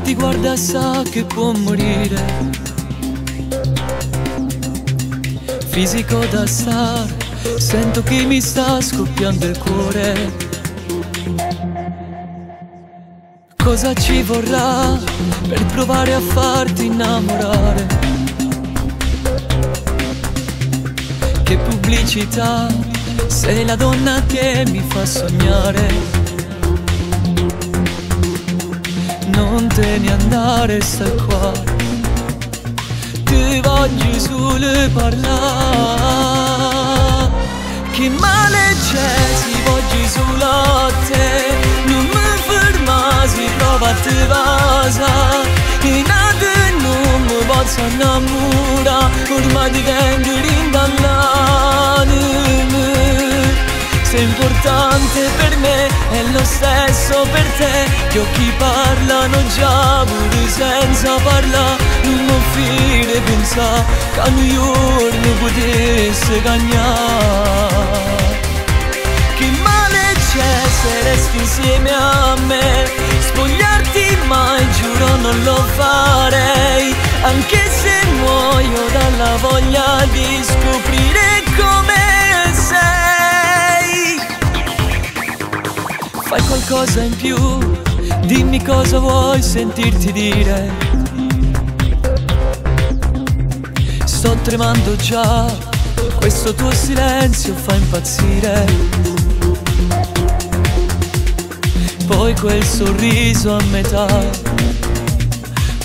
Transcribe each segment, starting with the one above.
ti guarda sa che può morire. Fisico da star, sento che mi sta scoppiando il cuore. Cosa ci vorrà per provare a farti innamorare? Che pubblicità, sei la donna che mi fa sognare. Non te ne andare, stai qua, ti voglio solo parlare. Che male c'è se voglio solo a te, non mi ferma se prova a te vasa. E nada non mi posso innamorare, ormai ti vengo rindallare. Sei importante per me, è lo stesso per te. Gli occhi parlano già pure senza parlare. Non mi fide pensare che a New York mi potesse cagnare. Che male c'è se resti insieme a me? Spogliarti mai, giuro non lo farei, anche se muoio dalla voglia di scoprire come sei. Fai qualcosa in più, dimmi cosa vuoi sentirti dire. Sto tremando già, questo tuo silenzio fa impazzire. Poi quel sorriso a metà,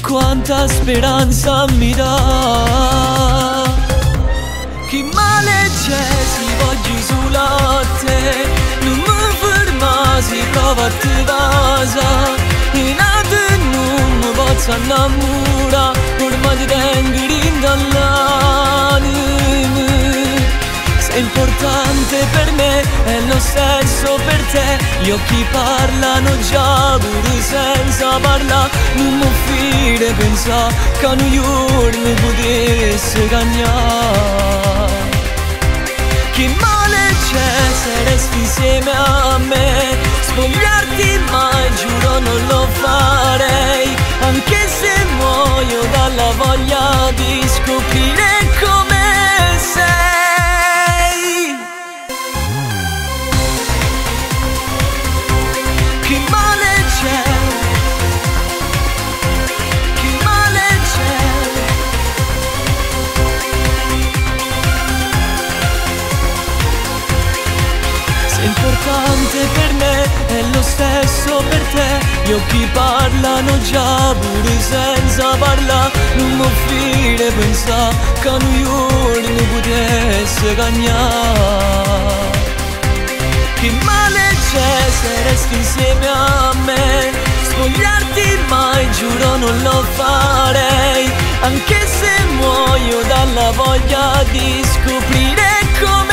quanta speranza mi dà. Che male c'è se voglio solo a te, non mi ferma se prova a te vasa. E nada non mi posso innamorare, ormai ti tengo rindallare. Sei importante per me, è lo stesso per te. Gli occhi parlano già pure senza parlare. Non mi fide pensare che a New York mi potesse cagnare. Che male c'è se resti insieme a me? Spogliarti mai, giuro non lo farei, anche se muoio dalla voglia di scoprire come sei. Che male c'è? Che male c'è? Sei importante per me, è lo stesso per te. Gli occhi parlano già pure senza parlare. Non mi fide pensare che a New York mi potesse cagnare. Che male c'è se resti insieme a me? Spogliarti mai, giuro non lo farei, anche se muoio dalla voglia di scoprire come